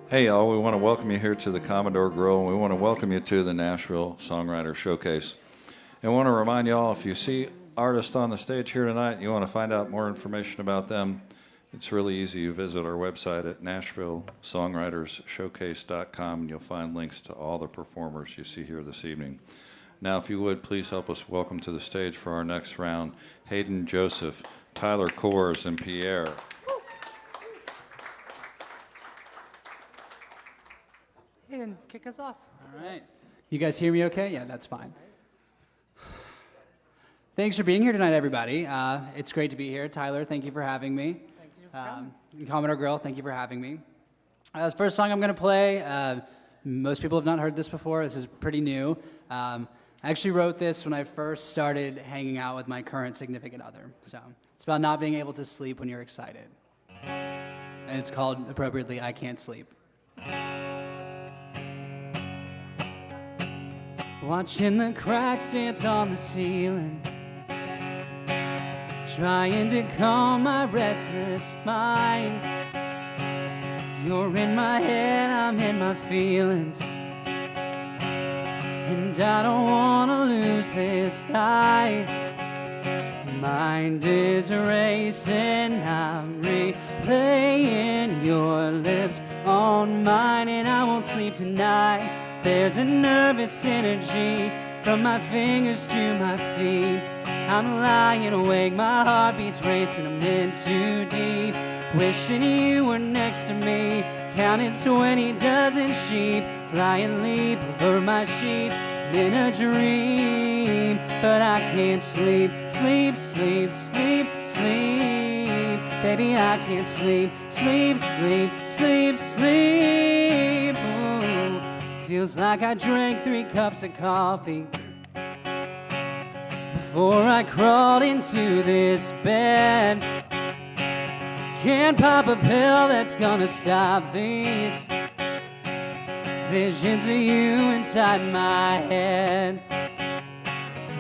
Hey, y'all, we want to welcome you here to the Commodore Grill, and we want to welcome you to the Nashville Songwriter Showcase. And we want to remind y'all, if you see artists on the stage here tonight and you want to find out more information about them, it's really easy. You visit our website at NashvilleSongwritersShowcase.com, and you'll find links to all the performers you see here this evening. Now, if you would, please help us welcome to the stage for our next round, Hayden, Joseph, Tyler, Kohrs, and PIERRE. Hayden, kick us off. All right. You guys hear me okay? Yeah, that's fine. Thanks for being here tonight, everybody. It's great to be here. Tyler, thank you for having me. Thank you for coming. Commodore Grill, thank you for having me. The first song I'm going to play, most people have not heard this before. This is pretty new. I actually wrote this when I first started hanging out with my current significant other. So it's about not being able to sleep when you're excited. And it's called, appropriately, I Can't Sleep. Watching the cracks dance on the ceiling, trying to calm my restless mind. You're in my head, I'm in my feelings, and I don't wanna lose this high. Mind is racing, I'm replaying your lips on mine, and I won't sleep tonight. There's a nervous energy from my fingers to my feet. I'm lying awake, my heart beats racing, I'm in too deep. Wishing you were next to me, counting 20 dozen sheep, fly and leap over my sheets. I'm in a dream, but I can't sleep. Sleep, sleep, sleep, sleep. Baby, I can't sleep. Sleep, sleep, sleep, sleep. Ooh. Feels like I drank 3 cups of coffee before I crawled into this bed. Can't pop a pill that's gonna stop these visions of you inside my head.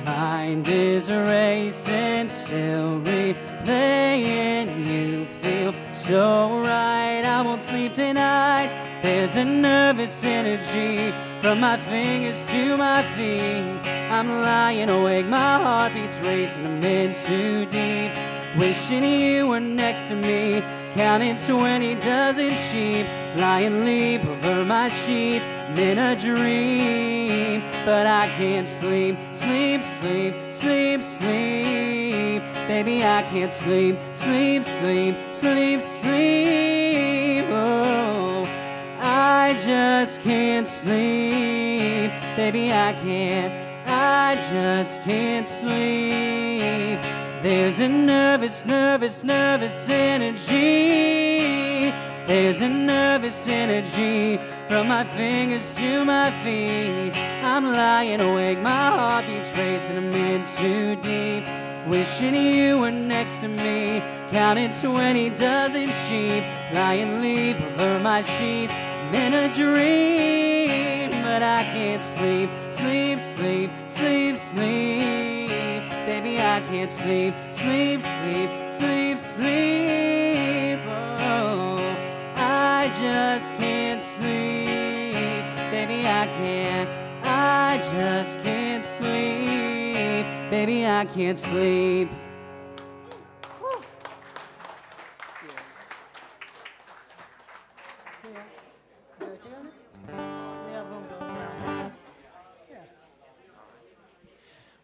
Mind is racing, still replaying. You feel so right, I won't sleep tonight. There's a nervous energy from my fingers to my feet. I'm lying awake, my heart beats racing, I'm in too deep. Wishing you were next to me, counting 20 dozen sheep, fly and leap over my sheets. I'm in a dream, but I can't sleep. Sleep, sleep, sleep, sleep. Baby, I can't sleep. Sleep, sleep, sleep, sleep. Oh, I just can't sleep. Baby, I just can't sleep. There's a nervous, nervous, nervous energy. There's a nervous energy from my fingers to my feet. I'm lying awake, my heart beats racing, I'm in too deep. Wishing you were next to me, counting 20 dozen sheep, fly and leap over my sheets. I'm in a dream, but I can't sleep. Sleep, sleep, sleep, sleep. Baby, I can't sleep. Sleep, sleep, sleep, sleep. Oh, I just can't sleep. Baby, I just can't sleep. Baby, I can't sleep.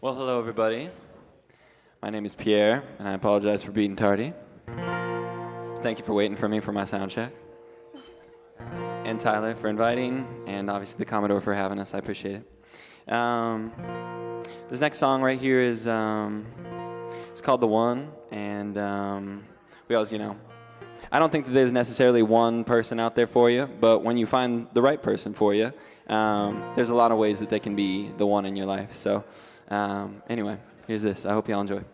Well, hello, everybody. My name is Pierre, and I apologize for being tardy. Thank you for waiting for me for my sound check. And Tyler for inviting, and obviously the Commodore for having us. I appreciate it. This next song right here is it's called The One, and we always, I don't think that there's necessarily one person out there for you, but when you find the right person for you, there's a lot of ways that they can be the one in your life. So anyway, here's this. I hope y'all enjoy.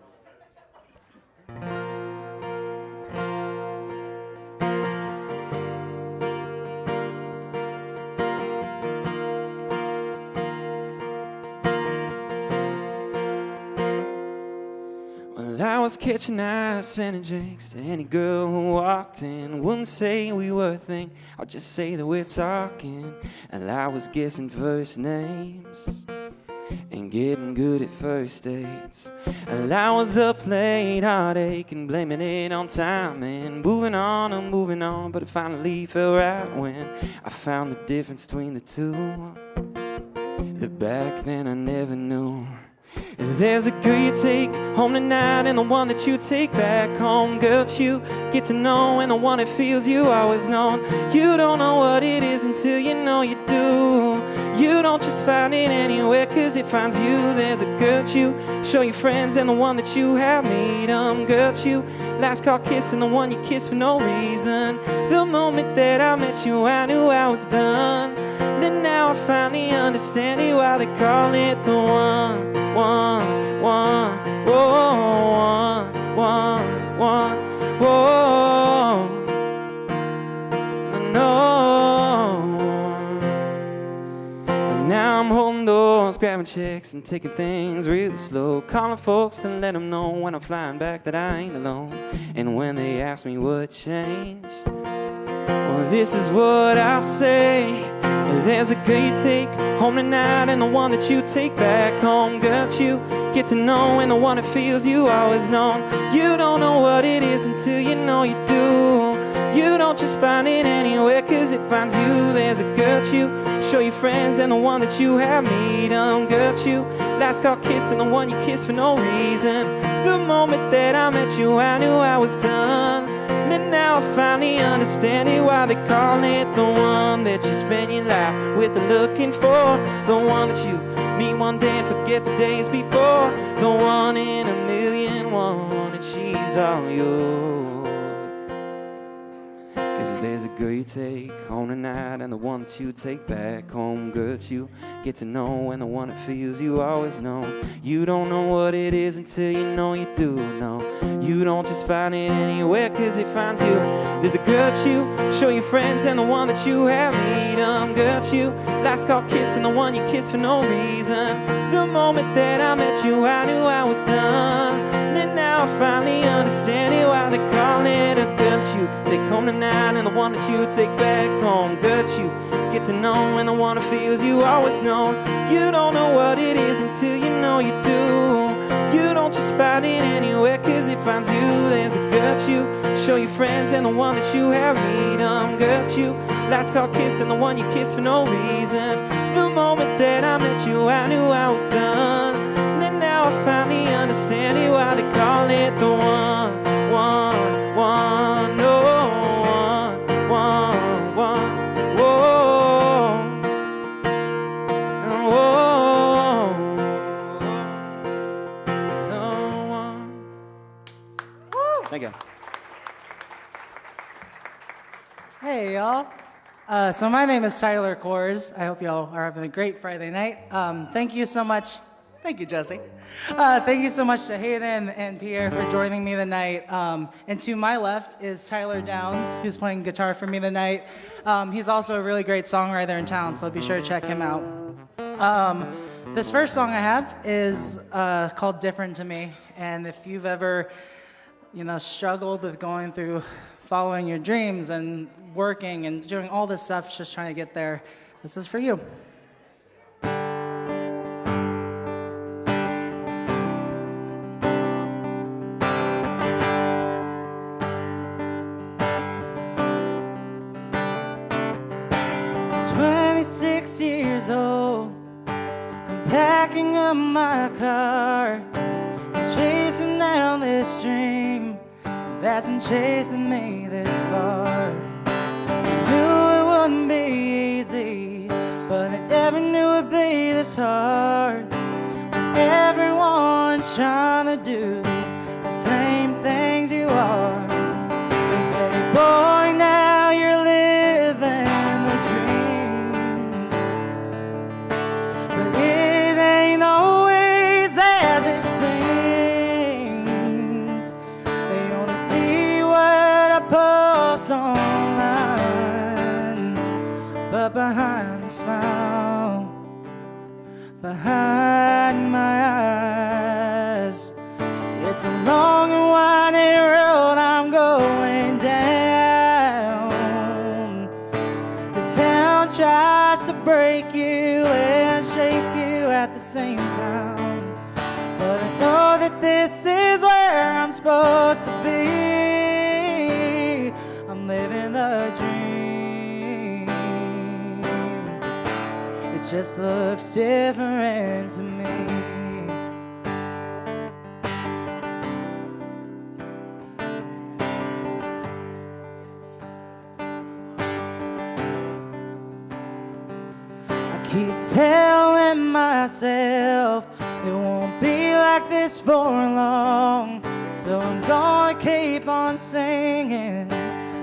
Well, I was catching ice and drinks to any girl who walked in. Wouldn't say we were a thing, I'll just say that we're talking. And I was guessing first names and getting good at first dates. And I was up late, heartache, and blaming it on time. And moving on and moving on, but it finally felt right when I found the difference between the two. That back then I never knew. There's a girl you take home tonight and the one that you take back home. Girl that you get to know and the one that feels you always known. You don't know what it is until you know you do. You don't just find it anywhere cause it finds you. There's a girl that you show your friends and the one that you have meet them. Girl that you last call kiss and the one you kiss for no reason. The moment that I met you I knew I was done. Then now I finally understand it, why they call it the one, whoa, no. And now I'm holding doors, grabbing checks and taking things real slow, calling folks to let them know when I'm flying back that I ain't alone. And when they ask me what changed, well, this is what I say. There's a girl you take home tonight and the one that you take back home. Girl that you get to know and the one that feels you always known. You don't know what it is until you know you do. You don't just find it anywhere cause it finds you. There's a girl that you show your friends and the one that you have meet them. Girl that you last call kiss and the one you kiss for no reason. The moment that I met you I knew I was done. And now I finally understand it, why they call it the one that you spend your life with and looking for. The one that you meet one day and forget the days before. The one in a million, one and she's all yours. Cause there's a girl you take home tonight and the one that you take back home. Girl that you get to know and the one that feels you always know. You don't know what it is until you know you do know. You don't just find it anywhere cause it finds you. There's a girl that you show your friends and the one that you have meet them. Girl that you last call kiss and the one you kiss for no reason. The moment that I met you I knew I was done. And now I finally understand it, why they call it a girl that you take home tonight and the one that you take back home. Girl that you get to know and the one that feels you always know. You don't know what it is until you know you do. You don't just find it anywhere cause it finds you. There's a girl that you show your friends and the one that you have meet them. Girl that you last call kiss and the one you kiss for no reason. The moment that I met you I knew I was done. And now I finally understand it, why they call it the one, no, one, whoa, Thank you. Hey, y'all. So my name is Tyler Kohrs. I hope y'all are having a great Friday night. Thank you so much. Thank you, Jesse. Thank you so much to Hayden and Pierre for joining me tonight. And to my left is Tyler Downs, who's playing guitar for me tonight. He's also a really great songwriter in town, so be sure to check him out. This first song I have is called Different to Me. And if you've ever, struggled with going through following your dreams and working and doing all this stuff, just trying to get there, this is for you. 26 years old, I'm packing up my car and chasing down this dream that's been chasing me this far. I knew it wouldn't be easy, but I never knew it'd be this hard. When everyone's trying to do the same things you are. They say, boy, now you're living the dream, but it ain't always as it seems. They only see what I post online, but behind the smile, behind my eyes, it's It's a long and winding road I'm going down. This town tries to break you and shape you at the same time. But I know that this is where I'm supposed to be. I'm living the dream. It just looks different to me. Keep telling myself it won't be like this for long, so I'm gonna keep on singing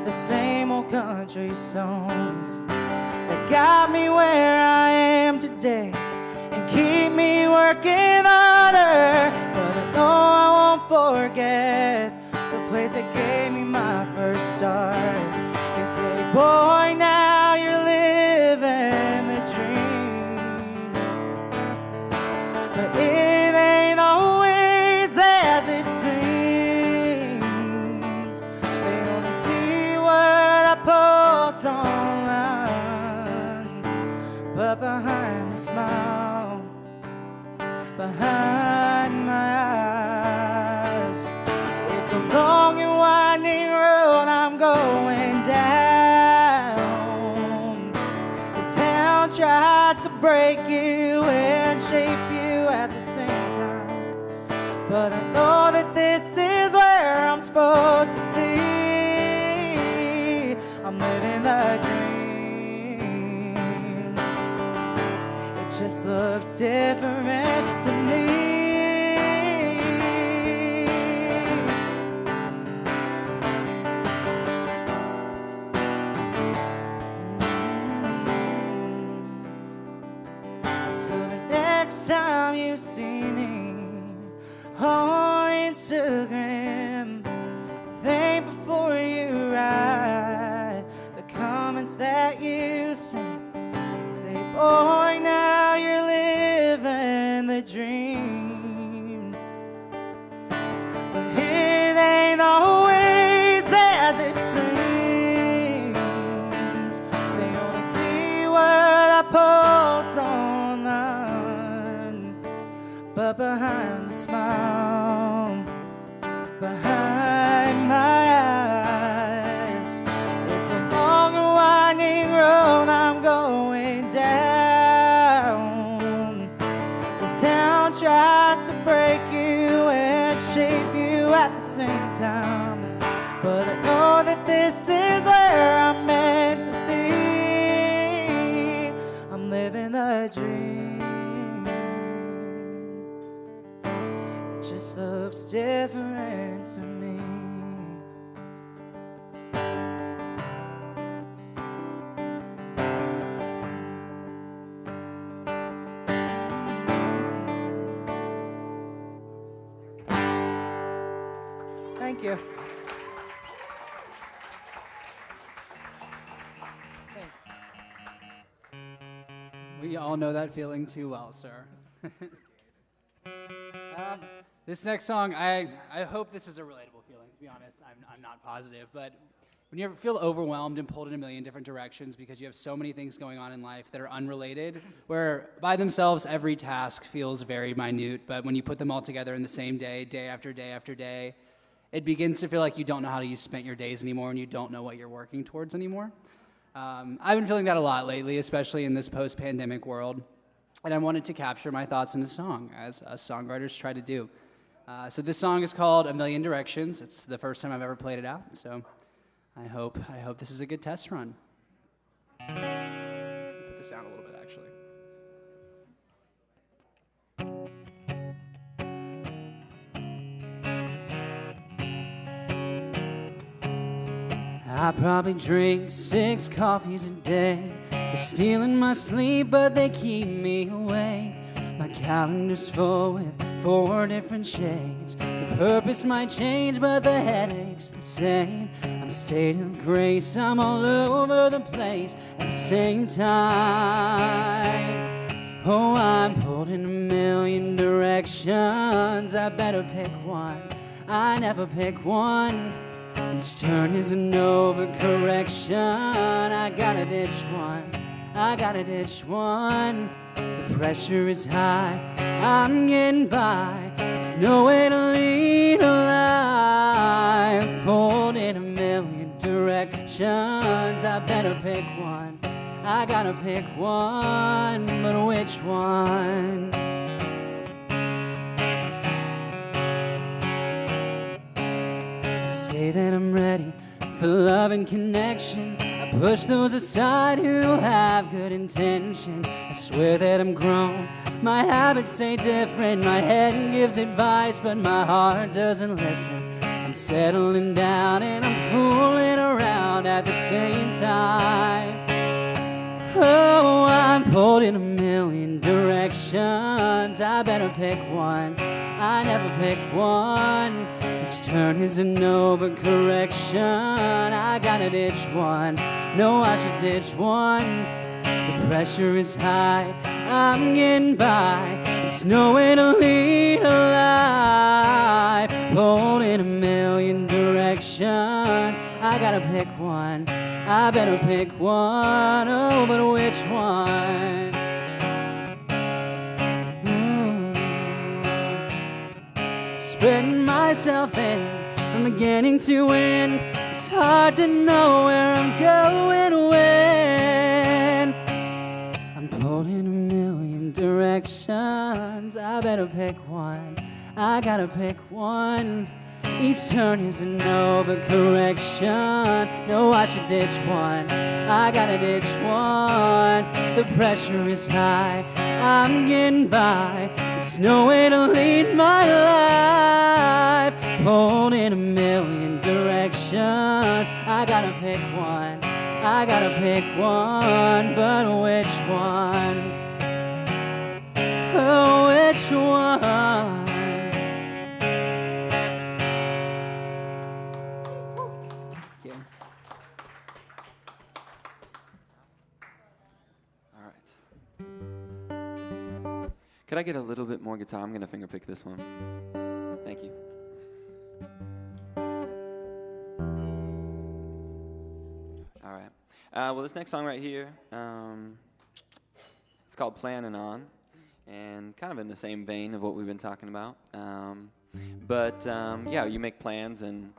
the same old country songs that got me where I am today and keep me working harder. But I know I won't forget the place that gave me my first start. It's a boy, now you're living the dream. But it ain't always as it seems. They only see what I post online, but behind the smile, behind my eyes, it's a long and winding road I'm going down. This town tries to break you and shape you at the same time, but I know that this is where I'm supposed to be. I'm living the dream. It just looks different to me. Next time you see me on Instagram, think before you write the comments that you say. Say, boy, now you're living the dream. But it ain't always as it seems. They only see what I post online, but behind the smile, behind my eyes, it's a long and winding road I'm going down. This town tries to break you and shape you at the same time, but I know that this is where I'm meant to be. I'm living the dream. Just looks different to me. Thank you. Thanks. We all know that feeling too well, sir. This next song, I hope this is a relatable feeling, to be honest. I'm not positive, but when you ever feel overwhelmed and pulled in a million different directions because you have so many things going on in life that are unrelated, where by themselves every task feels very minute, but when you put them all together in the same day, day after day after day, it begins to feel like you don't know how you spent your days anymore and you don't know what you're working towards anymore. I've been feeling that a lot lately, especially in this post-pandemic world, and I wanted to capture my thoughts in a song, as us songwriters try to do. So this song is called A Million Directions. It's the first time I've ever played it out, so I hope this is a good test run. Put this down a little bit, actually. I probably drink 6 coffees a day. They're stealing my sleep, but they keep me awake. My calendar's full with 4 different shades. The purpose might change, but the headache's the same. I'm a state of grace, I'm all over the place at the same time. Oh, I'm pulled in a million directions, I better pick one. I never pick one. Each turn is an overcorrection. I gotta ditch one. I gotta ditch one. The pressure is high. I'm getting by. There's no way to lead a life. Pulled in a million directions. I better pick one. I gotta pick one, but which one? Say that I'm ready for love and connection. I push those aside who have good intentions. I swear that I'm grown. My habits say different. My head gives advice, but my heart doesn't listen. I'm settling down and I'm fooling around at the same time. Oh, I'm pulled in a million directions. I better pick one. I never pick one. Each turn is an overcorrection. I gotta ditch one. No, I should ditch one. The pressure is high. I'm getting by. There's no way to lead a life. Pulled in a million directions. I gotta pick one. I better pick one. Oh, but which one? Spreading myself thin from beginning to end. It's hard to know where I'm going when I'm pulled in a million directions. I better pick one. I gotta pick one. Each turn is an overcorrection. No, I should ditch one. I gotta ditch one. The pressure is high. I'm getting by. There's no way to lead my life. Pulled in a million directions. I gotta pick one. I gotta pick one. But which one? Oh, which one? Could I get a little bit more guitar? I'm going to finger pick this one. Thank you. All right. Well, this next song right here, it's called Planning On, and kind of in the same vein of what we've been talking about. Yeah, you make plans, and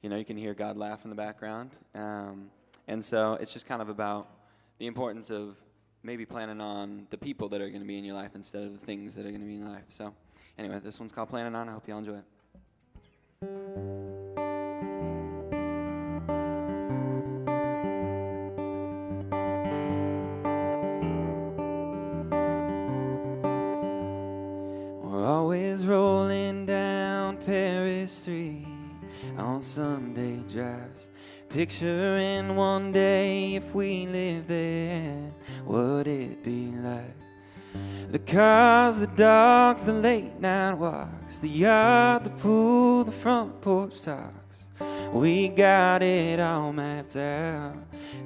you can hear God laugh in the background. And so it's just kind of about the importance of maybe planning on the people that are going to be in your life instead of the things that are going to be in your life. So anyway, this one's called Planning On. I hope y'all enjoy it. We're always rolling down Paris Street on Sunday drives, picturing one day if we lived there, what'd it be like? The cars, the dogs, the late night walks, the yard, the pool, the front porch talks. We got it all mapped out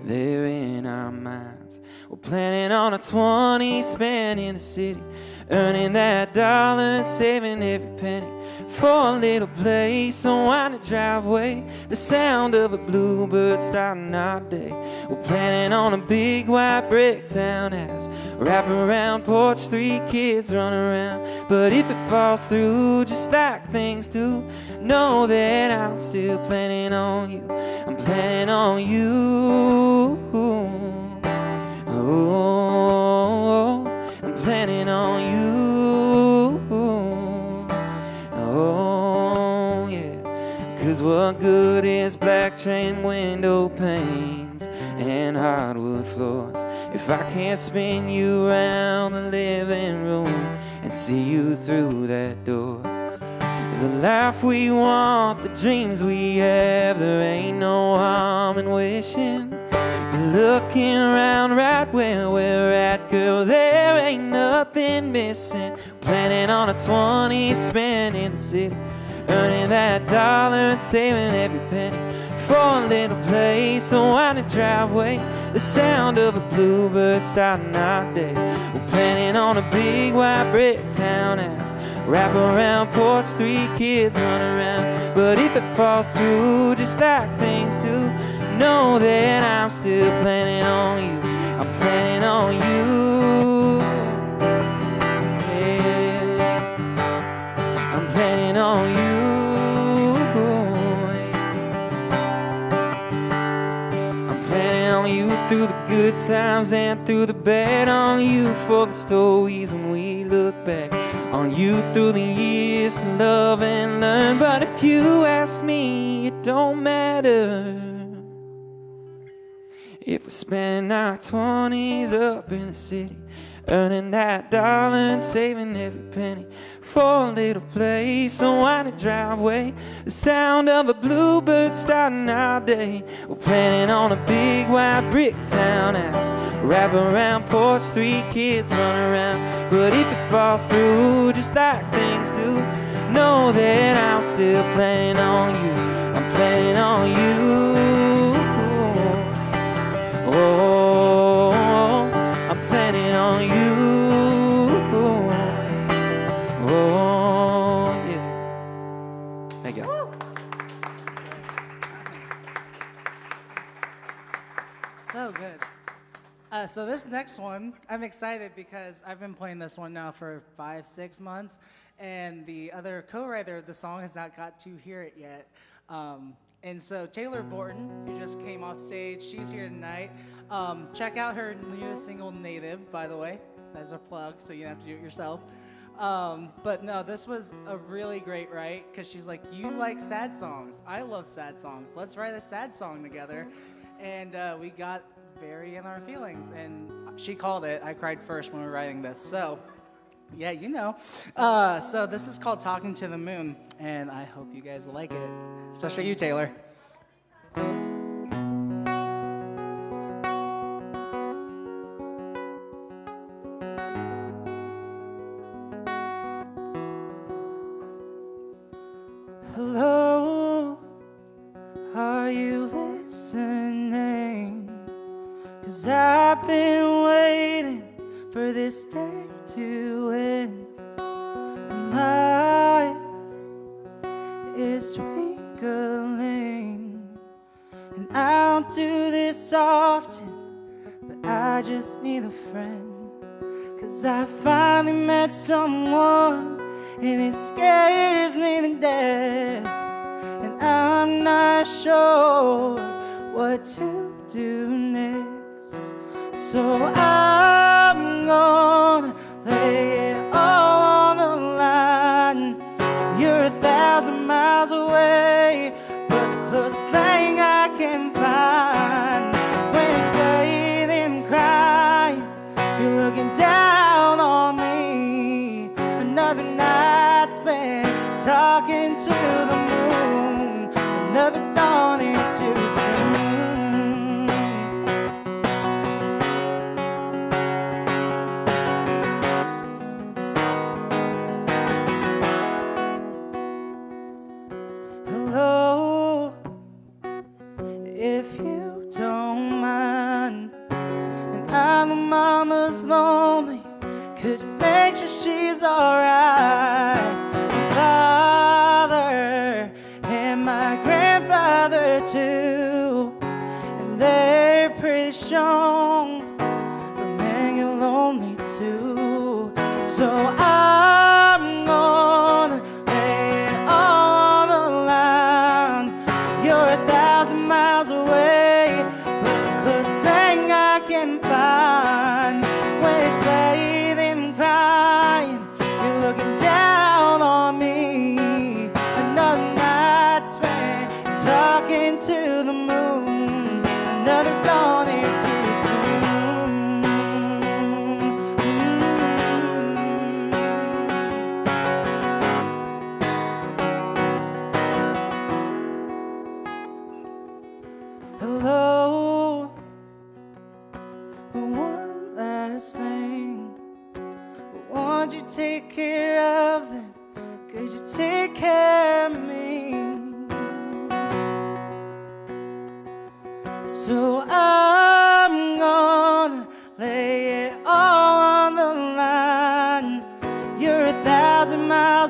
there in our minds. We're planning on a 20 spent in the city, earning that dollar and saving every penny for a little place, a winding driveway, the sound of a bluebird starting our day. We're planning on a big white brick townhouse, wrap around porch, 3 kids run around. But if it falls through, just like things do, know that I'm still planning on you. I'm planning on you. Oh, I'm planning on you. Oh, yeah. 'Cause what good is black train window panes and hardwood floors if I can't spin you around the living room and see you through that door? The life we want, the dreams we have, there ain't no harm in wishing. Looking around right where we're at, girl, there ain't nothing missing. Planning on a 20 spent in the city, earning that dollar and saving every penny for a little place, a winding driveway, the sound of a bluebird starting our day. We're planning on a big white brick townhouse, Wrap around porch, 3 kids run around. But if it falls through, just like things do, know that I'm still planning on you. I'm planning on you. Yeah. I'm planning on you. I'm planning on you through the good times and through the bad. On you for the stories when we look back. On you through the years to love and learn. But if you ask me, it don't matter if we're spending our 20s up in the city, earning that dollar and saving every penny for a little place, a winding driveway, the sound of a bluebird starting our day. We're planning on a big white brick townhouse, wrap around porch, 3 kids run around. But if it falls through, just like things do, know that I'm still planning on you. I'm planning on you. Oh, I'm planning on you. Oh, yeah. Thank you. So good. So this next one, I'm excited because I've been playing this one now for 5-6 months, and the other co-writer of the song has not got to hear it yet. And so Taylor Borton, who just came off stage, she's here tonight. Check out her newest single, Native, by the way. That's a plug, so you don't have to do it yourself. But no, this was a really great write, because she's like, you like sad songs. I love sad songs. Let's write a sad song together. And we got very in our feelings, and she called it. I cried first when we were writing this. So, yeah, you know. So this is called Talking to the Moon, and I hope you guys like it, especially you, Taylor. Hello, are you listening? 'Cause I've been waiting for this day to end. And life is twinkling. And I don't do this often, but I just need a friend. 'Cause I finally met someone, and it scares me to death. And I'm not sure what to do next. So I'm gonna lay it all on the line. You're 1,000 miles away, but the closest thing I can find. When it's late and crying, you're looking down on me. Another night spent talking to the moon. Another dawning too soon. Hello, if you don't mind, and I know mama's lonely, could you make sure she's alright? My father and my grandfather too, and they're pretty strong, but man, you're lonely too. So I'm gonna lay it all on the line. You're 1,000 miles away, but the closest thing I can find. When it's late and crying, you're looking down on me. Another night spent talking to the moon. Another dawning too soon. Hello, one last thing. Won't you take care of them? Could you take care of me? So I'm gonna lay it all on the line. You're 1,000 miles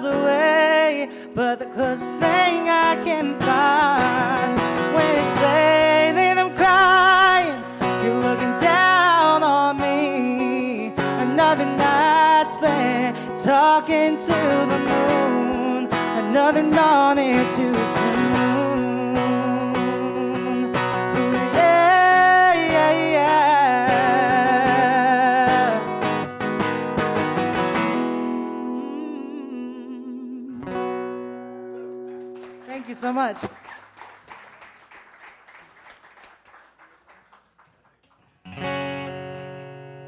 can find. When it's late and I'm crying, you're looking down on me. Another night spent talking to the moon. Another night there too soon. Ooh, yeah, yeah, yeah. Thank you so much.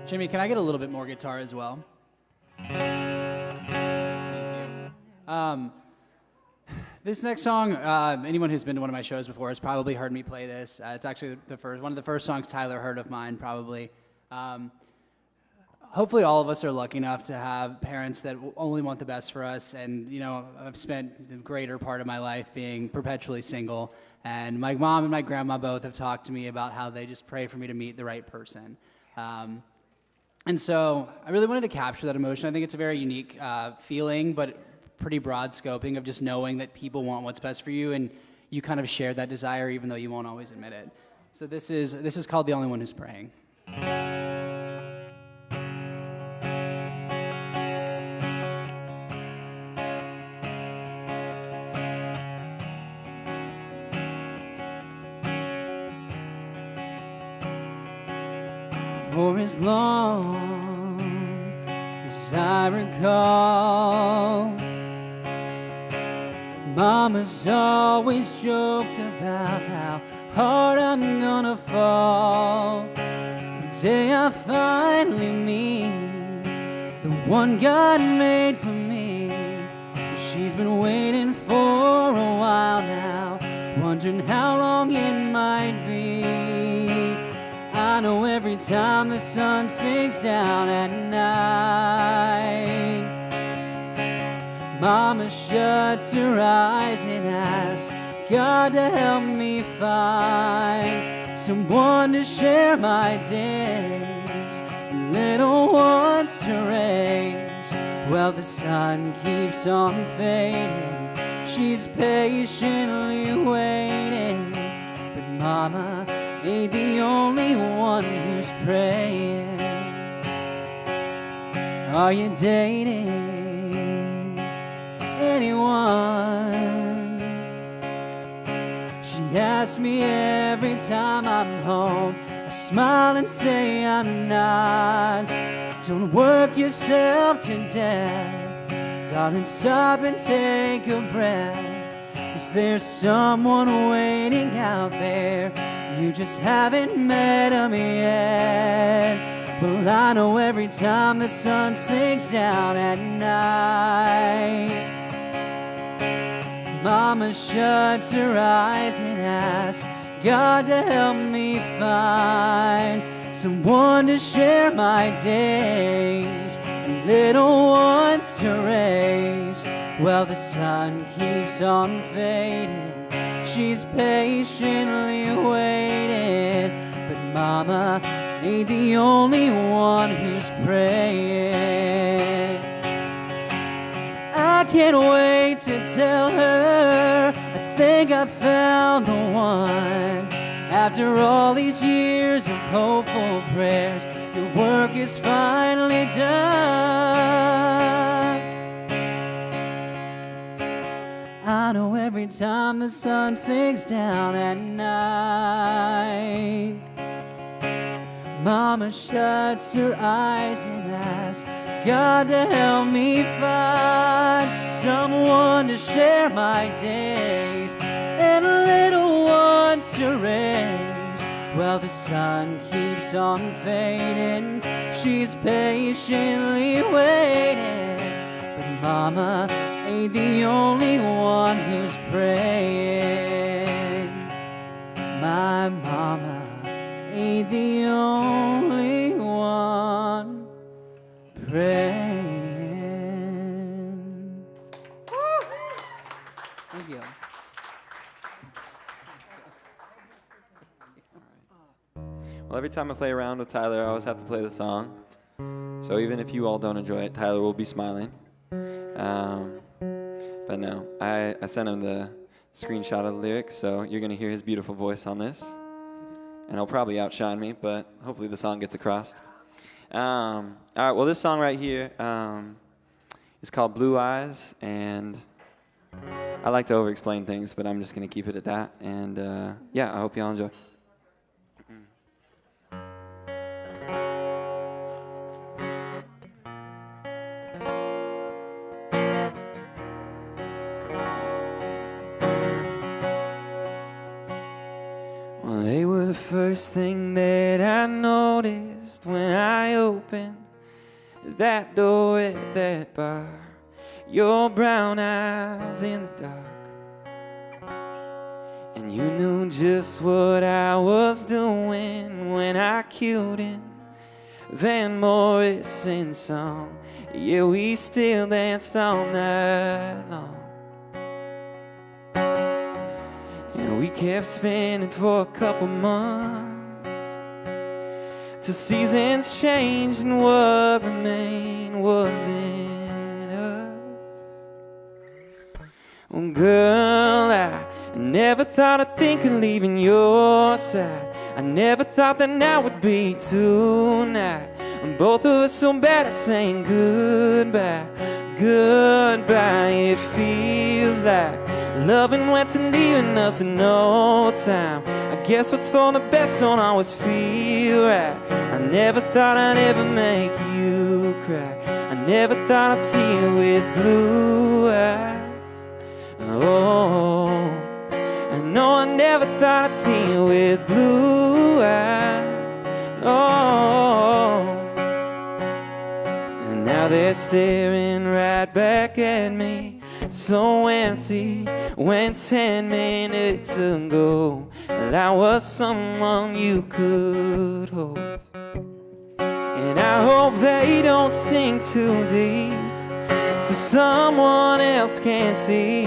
Jimmy, can I get a little bit more guitar as well? Thank you. This next song, anyone who's been to one of my shows before has probably heard me play this. It's actually one of the first songs Tyler heard of mine, probably. Hopefully all of us are lucky enough to have parents that only want the best for us. And, you know, I've spent the greater part of my life being perpetually single. And my mom and my grandma both have talked to me about how they just pray for me to meet the right person. And so I really wanted to capture that emotion. I think it's a very unique feeling, but pretty broad scoping of just knowing that people want what's best for you, and you kind of share that desire even though you won't always admit it. So this is called The Only One Who's Praying. For as long as I recall, Mama's always joked about how hard I'm gonna fall. The day I finally meet the one God made for me, she's been waiting for a while now, wondering how long it might be. I know every time the sun sinks down at night, Mama shuts her eyes and asks God to help me find someone to share my days, little ones to raise. Well, the sun keeps on fading, she's patiently waiting, but Mama ain't the only one who's praying. Are you dating anyone? She asks me every time I'm home. I smile and say I'm not. Don't work yourself to death, darling, stop and take a breath. Is there someone waiting out there? You just haven't met him yet. Well, I know every time the sun sinks down at night, Mama shuts her eyes and asks God to help me find someone to share my days and little ones to raise. Well, the sun keeps on fading, she's patiently waiting, but Mama ain't the only one who's praying. I can't wait to tell her I think I found the one. After all these years of hopeful prayers, your work is finally done. I know every time the sun sinks down at night, Mama shuts her eyes and asks God to help me find someone to share my days and little ones to raise. Well, the sun keeps on fading, she's patiently waiting, but Mama ain't the only one who's praying. My Mama ain't the only one praying. Thank you. Well, every time I play around with Tyler, I always have to play the song. So even if you all don't enjoy it, Tyler will be smiling. But no, I sent him the screenshot of the lyrics, so you're going to hear his beautiful voice on this. And he'll probably outshine me, but hopefully the song gets across. All right, well, this song right here is called Blue Eyes, and I like to over-explain things, but I'm just going to keep it at that. And yeah, I hope y'all enjoy. Well, they were the first thing that I noticed when I opened that door at that bar. Your brown eyes in the dark, and you knew just what I was doing when I killed in Van Morrison's song. Yeah, we still danced all night long. And we kept spinning for a couple months till seasons changed and what remained wasn't us. Well, girl, I never thought I'd think of leaving your side. I never thought that now would be tonight. And both of us so bad at saying goodbye. Goodbye, it feels like loving went and leaving us in no time. I guess what's for the best don't always feel right. I never thought I'd ever make you cry. I never thought I'd see you with blue eyes. Oh, I know I never thought I'd see you with blue eyes. Oh, and now they're staring right back at me, so empty. When 10 minutes ago I was someone you could hold. And I hope they don't sink too deep, so someone else can see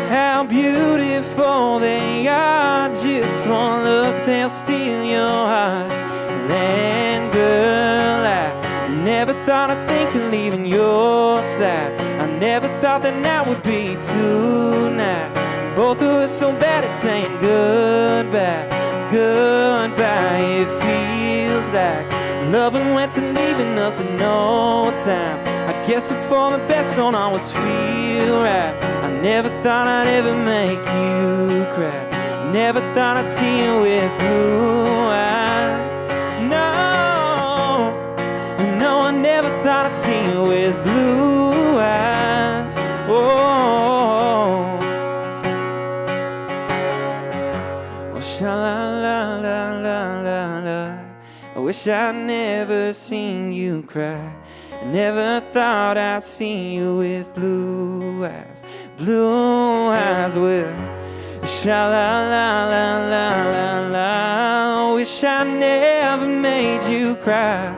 how beautiful they are. Just one look, they'll steal your heart. And girl, I never thought I'd think of leaving your side. I never thought that now would be tonight. Both of us so bad at saying goodbye. Goodbye, it feels like loving went and leaving us in no time. I guess it's for the best, don't always feel right. I never thought I'd ever make you cry. Never thought I'd see you with blue eyes. No, no, I never thought I'd see you with blue eyes. Oh, well, sha-la-la-la-la-la-la. I wish I'd never seen you cry. I never thought I'd see you with blue eyes. Blue eyes with sha-la-la-la-la-la-la. Wish I never made you cry.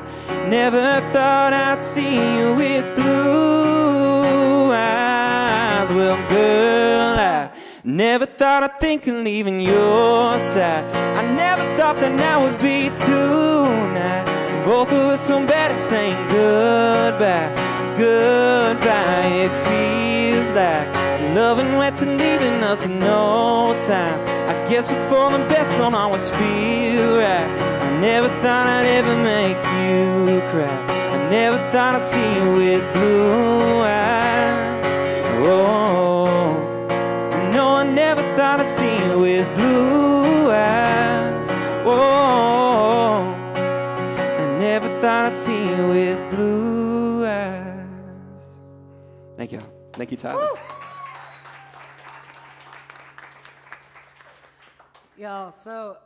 Never thought I'd see you with blue eyes. Well, girl, I never thought I'd think of leaving your side. I never thought that now would be tonight. Both of us so bad at saying goodbye. Goodbye, it feels like loving went and leaving us in no time. I guess what's for the best don't always feel right. I never thought I'd ever make you cry. I never thought I'd see you with blue eyes. Oh, no, I never thought I'd see you with blue eyes. Oh, I never thought I'd see you with blue eyes. Thank you. Thank you, Tyler. Woo! Y'all, so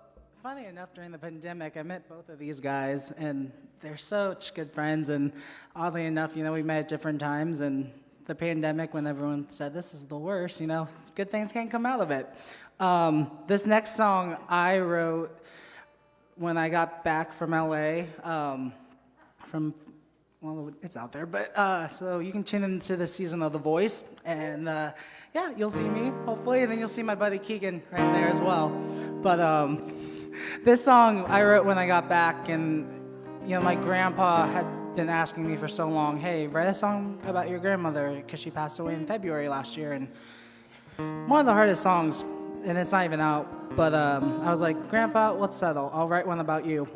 funny enough, during the pandemic, I met both of these guys, and they're such good friends. And oddly enough, we met at different times. And the pandemic, when everyone said this is the worst, good things can't come out of it. This next song I wrote when I got back from LA. Well, it's out there, but so you can tune into the season of The Voice, and yeah, you'll see me, hopefully, and then you'll see my buddy Keegan right there as well. But this song I wrote when I got back, and my grandpa had been asking me for so long, hey, write a song about your grandmother, because she passed away in February last year, and one of the hardest songs, and it's not even out, but I was like, Grandpa, let's settle. I'll write one about you.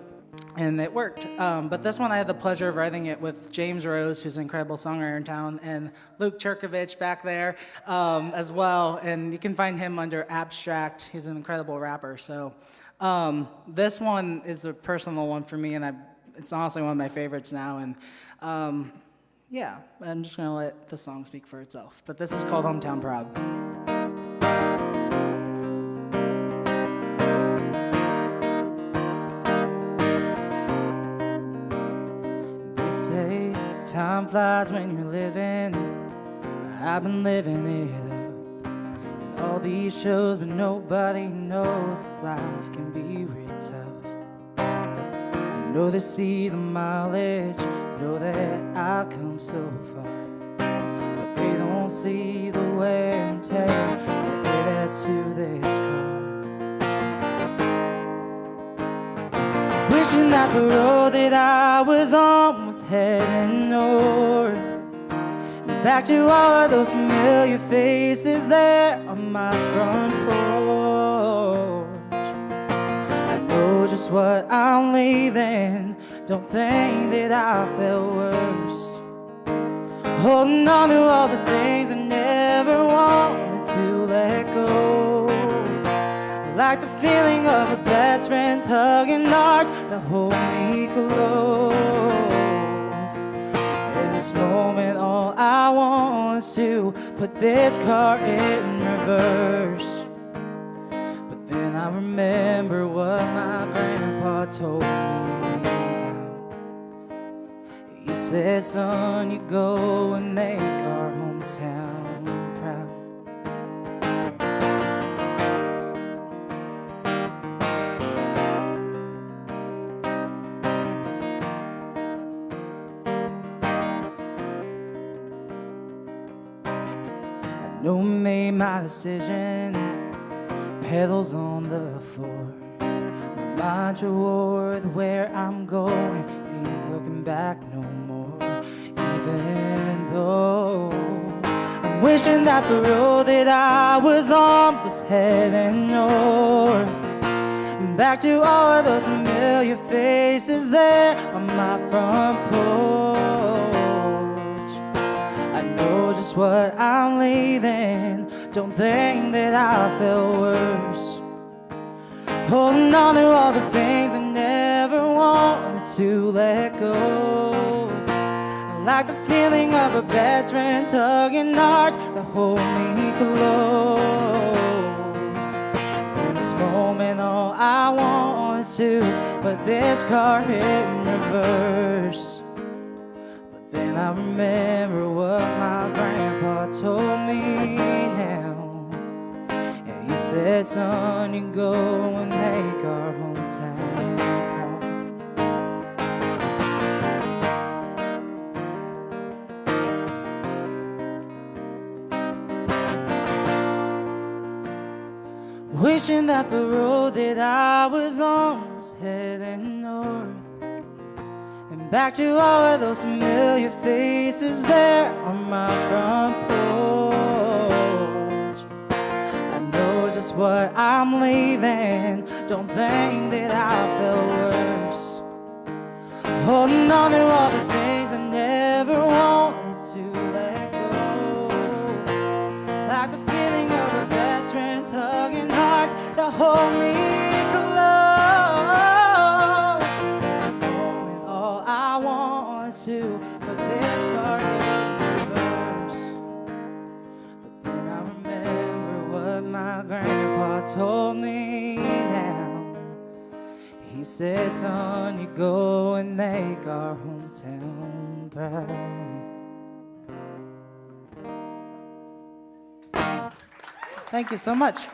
And it worked. But this one, I had the pleasure of writing it with James Rose, who's an incredible songwriter in town, and Luke Cherkovich back there as well. And you can find him under Abstract. He's an incredible rapper. So this one is a personal one for me, and it's honestly one of my favorites now. And yeah, I'm just going to let the song speak for itself. But this is called Hometown Proud. Time flies when you're living. I've been living it up. And all these shows, but nobody knows this life can be real tough. I know they see the mileage, know that I've come so far, but they don't see the wear and tear that it adds to this car. Wishing that the road that I was on was heading north, back to all of those familiar faces there on my front porch. I know just what I'm leaving, don't think that I felt worse, holding on to all the things I never wanted to let go. Like the feeling of a best friend's hugging arms that hold me close. In this moment, all I want is to put this car in reverse. But then I remember what my grandpa told me. He said, son, you go and make our hometown proud. No, made my decision, pedals on the floor. My mind toward where I'm going, ain't looking back no more. Even though I'm wishing that the road that I was on was heading north, back to all of those familiar faces there on my front porch. Know just what I'm leaving, don't think that I felt worse, holding on to all the things I never wanted to let go. Like the feeling of a best friend's hugging arms that hold me close. In this moment, all I want is to put this car in reverse. Then I remember what my grandpa told me now. And he said, son, you go and make our hometown proud. Wishing that the road that I was on was heading north, back to all of those familiar faces there on my front porch. I know just what I'm leaving, don't think that I felt worse, holding on to all the things I never wanted to let go. Like the feeling of a best friend's hugging hearts that hold me to put this car in reverse. But then I remember what my grandpa told me now. He said, son, you go and make our hometown proud. Thank you so much.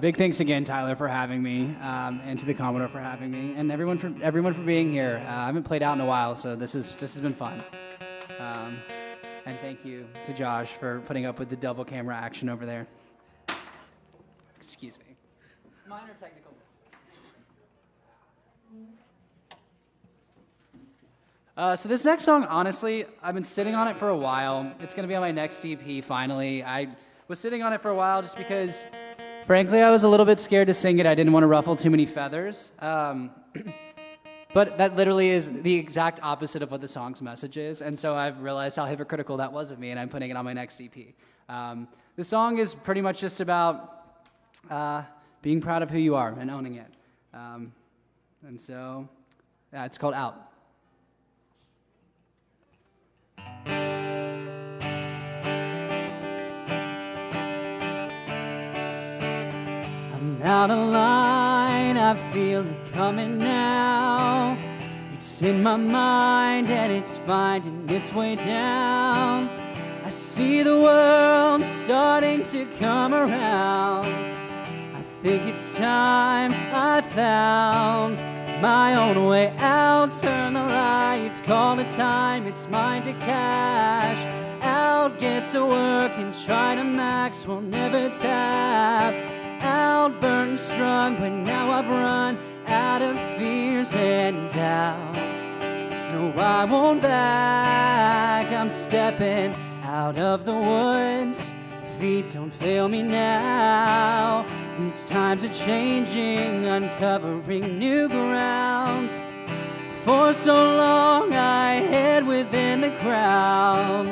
Big thanks again, Tyler, for having me, and to the Commodore for having me, and everyone for being here. I haven't played out in a while, so this has been fun. And thank you to Josh for putting up with the double camera action over there. Excuse me. Minor technical. So this next song, honestly, I've been sitting on it for a while. It's going to be on my next EP, finally. I was sitting on it for a while just because, frankly, I was a little bit scared to sing it. I didn't want to ruffle too many feathers. But that literally is the exact opposite of what the song's message is. And so I've realized how hypocritical that was of me, and I'm putting it on my next EP. The song is pretty much just about being proud of who you are and owning it. And so, yeah, it's called Out. I'm out of line, I feel it coming now. It's in my mind and it's finding its way down. I see the world starting to come around. I think it's time I found my own way out. Turn the lights, call it time, it's mine to cash out. Get to work and try to max, we'll never tap out. Burned, strung, but now I've run out of fears and doubts. So I won't back, I'm stepping out of the woods. Feet don't fail me now. These times are changing, uncovering new grounds. For so long I hid within the crowd.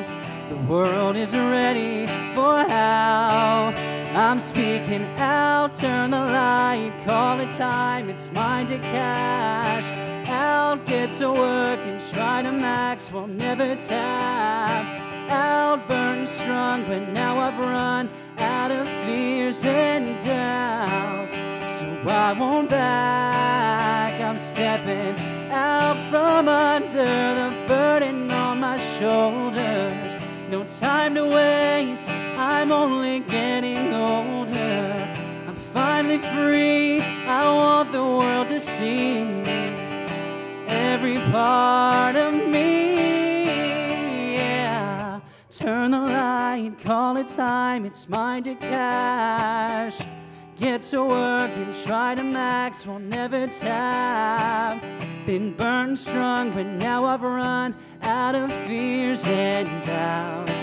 The world is ready for how I'm speaking out. Turn the light, call it time, it's mine to cash out. Get to work and try to max, we'll never tap out. Burned, strung, but now I've run out of fears and doubts. So I won't back, I'm stepping out from under the burden on my shoulders. No time to waste, I'm only getting older. I'm finally free, I want the world to see every part of me, yeah. Turn the light, call it time, it's mine to cash. Get to work and try to max, we'll never tap. Been burned, strung, but now I've run out of fears and doubts.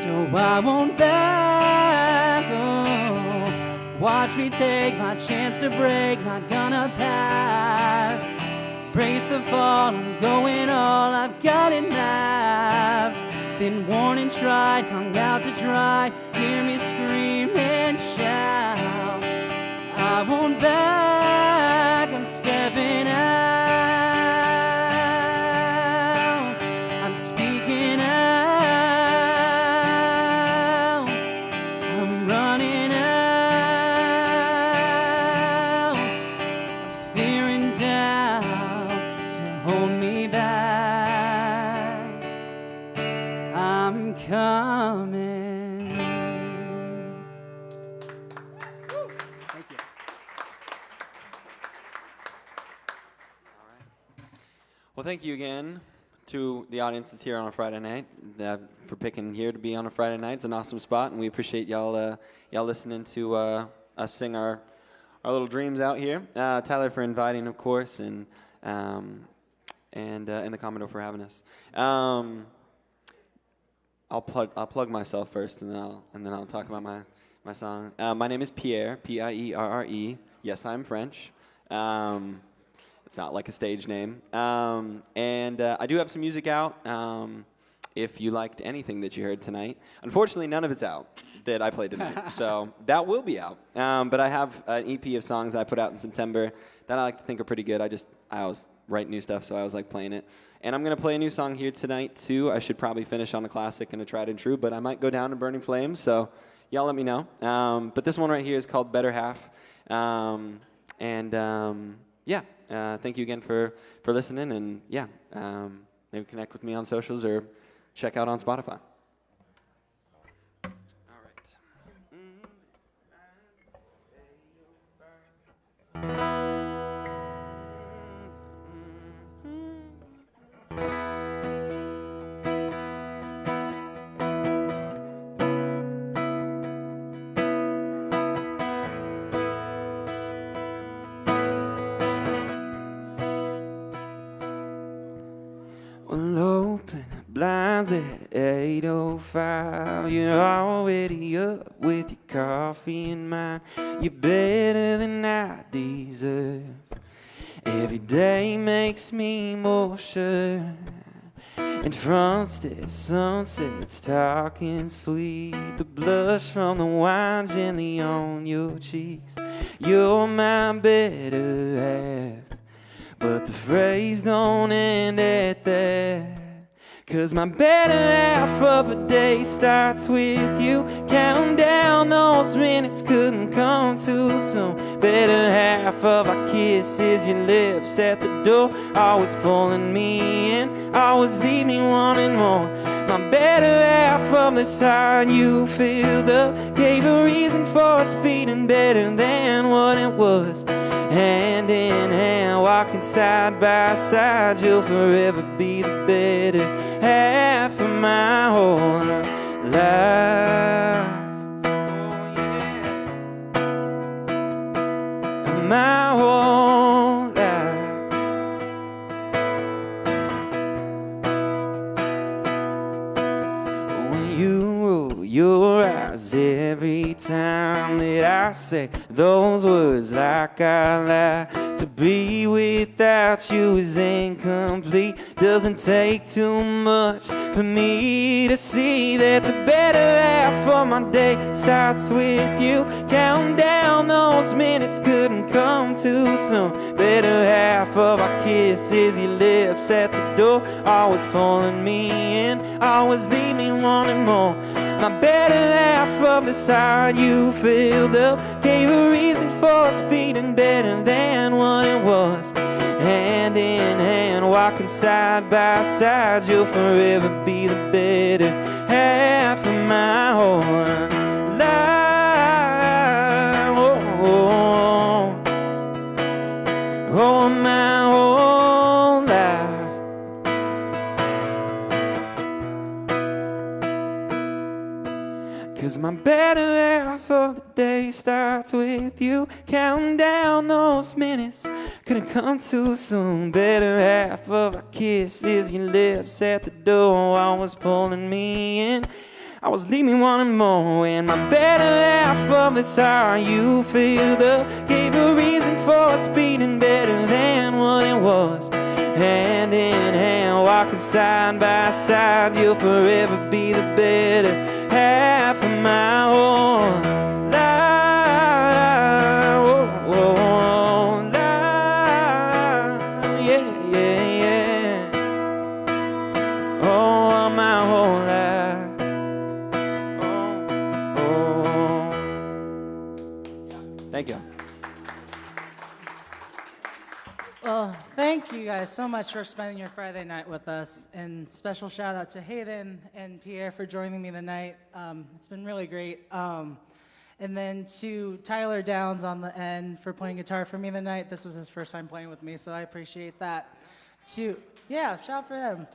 So I won't back, oh. Watch me take my chance to break, not gonna pass. Brace the fall, I'm going all, I've got it mapped. Been worn and tried, hung out to dry. Hear me scream and shout. I won't back, I'm stepping out. I'm speaking out. I'm running out. Fear and doubt to hold me back. I'm coming. Thank you. Well, thank you again to the audience that's here on a Friday night for picking here to be on a Friday night. It's an awesome spot, and we appreciate y'all listening to us sing our little dreams out here. Tyler for inviting, of course, and the Commodore for having us. I'll plug myself first, and then I'll talk about my song. My name is Pierre, P-I-E-R-R-E. Yes, I'm French. It's not like a stage name. And I do have some music out. If you liked anything that you heard tonight, unfortunately, none of it's out that I played tonight. So that will be out. But I have an EP of songs that I put out in September that I like to think are pretty good. I always write new stuff, so I always like playing it. And I'm going to play a new song here tonight, too. I should probably finish on a classic and a tried and true, but I might go down to Burning Flames, so y'all let me know. But this one right here is called Better Half. Yeah, thank you again for listening, and yeah, maybe connect with me on socials or check out on Spotify. All right. signs at 8:05. You're already up with your coffee in mind. You're better than I deserve. Every day makes me more sure. And front steps, sunsets, talking sweet. The blush from the wine gently on your cheeks. You're my better half, but the phrase don't end at that. 'Cause my better half of the day starts with you. Counting down those minutes couldn't come too soon. Better half of our kisses, your lips at the door, always pulling me in, always leave me wanting more. My better half of this heart you filled up, gave a reason for its beating better than what it was. Hand in hand, walking side by side, you'll forever be the better half of my whole life. Oh yeah, my whole life. When you roll your eyes every time that I say those words like I lie. To be without you is incomplete. Doesn't take too much for me to see that the better half of my day starts with you. Counting down those minutes couldn't come too soon. Better half of our kisses, your lips at the door, always pulling me in, always leave me wanting more. My better half of this heart you filled up, gave a reason for its beating better than what it was. Hand in hand, walking side by side, you'll forever be the better half of my whole life. Oh, oh, oh, my whole life. 'Cause my better half of the day starts with you. Counting down those minutes couldn't come too soon. Better half of our kisses, your lips at the door, always pulling me in, always leave me wanting more. And my better half of this heart you filled up, gave a reason for its beating better than what it was. Hand in hand, walking side by side, you'll forever be the better half of my whole life. Oh, oh, oh, life. Yeah, yeah, yeah. Oh, my whole life. Oh, oh. Thank you. Well, thank you guys so much for spending your Friday night with us. And special shout out to Hayden and Pierre for joining me tonight. It's been really great. And then to Tyler Downs on the end for playing guitar for me tonight. This was his first time playing with me, so I appreciate that. Shout out for them.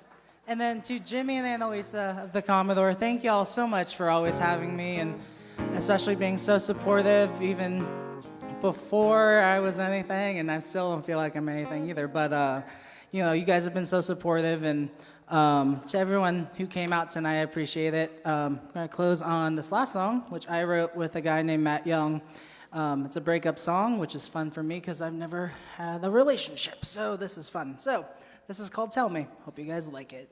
And then to Jimmy and Annalisa of the Commodore, thank y'all so much for always having me and especially being so supportive even before I was anything, and I still don't feel like I'm anything either, but you know, you guys have been so supportive, and to everyone who came out tonight, I appreciate it. I'm gonna close on this last song, which I wrote with a guy named Matt Young. It's a breakup song, which is fun for me because I've never had a relationship, so this is fun. So this is called Tell Me. Hope you guys like it.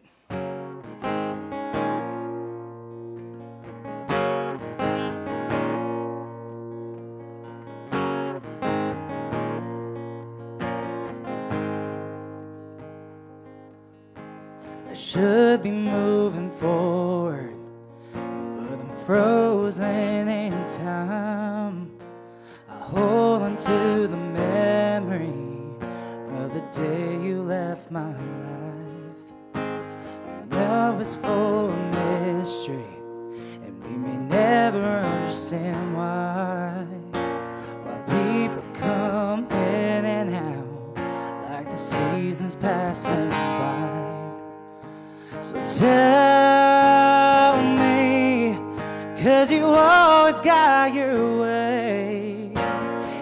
Should be moving forward, but I'm frozen in time. I hold on to the memory of the day you left my life. And love is full of mystery, and we may never understand why. While people come in and out like the seasons passing by. So tell me, 'cause you always got your way.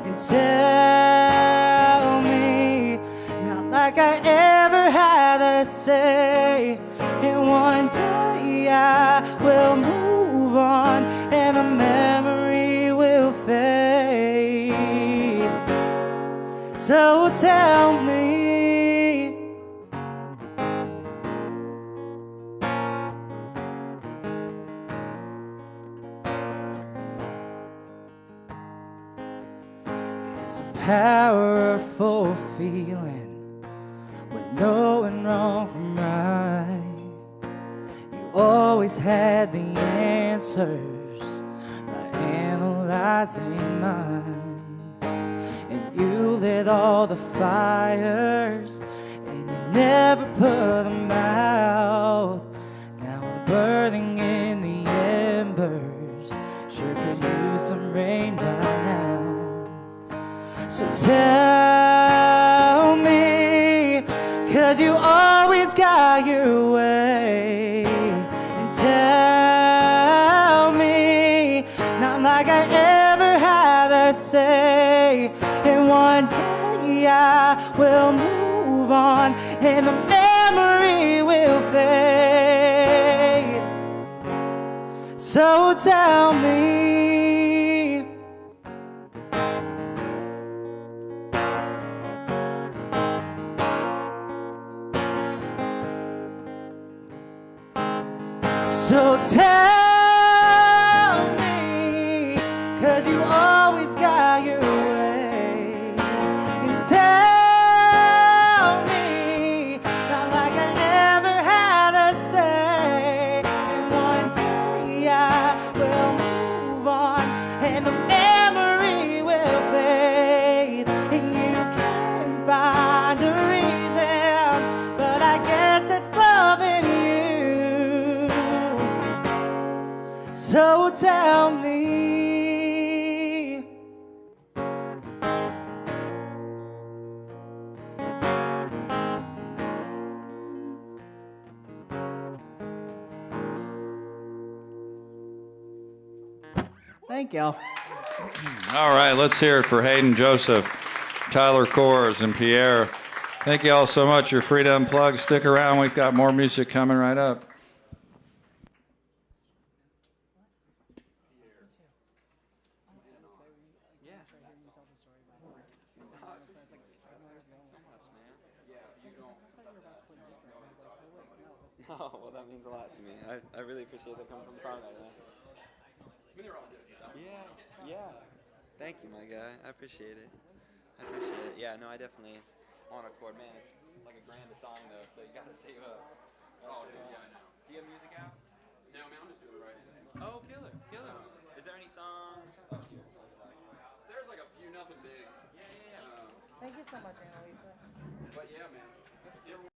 And tell me, not like I ever had a say. And one day day I will move on and the memory will fade. So tell me, it's a powerful feeling when knowing wrong from right. You always had the answers by analyzing mine. And you lit all the fires and you never put them out. Now I'm burning in the embers, sure could use some rain by now. So tell me, 'cause you always got your way. And tell me, not like I ever had a say. And one day I will move on and the memory will fade. So tell me, so tell me, 'cause you always got your way. And tell me, not like I ever had a say. And one day I will move on and the memory will fade. And you can't find a reason, but I guess it's loving you. So tell me, thank y'all. All right, let's hear it for Hayden, Joseph, Tyler Kohrs, and Pierre. Thank you all so much. You're free to unplug. Stick around. We've got more music coming right up. Oh, well, that means a lot to me. I really appreciate that coming from Songwriter. Yeah. Thank you, my guy. I appreciate it. Yeah, no, I definitely on a chord. Man, it's like $1,000 a song, though, so you gotta save up. Oh, yeah, I know. Do you have music out? No, man, I'm just doing it right now. Oh, killer. Is there any songs up here? There's like a few, nothing big. Yeah. Thank you so much, Annalisa. But yeah, man.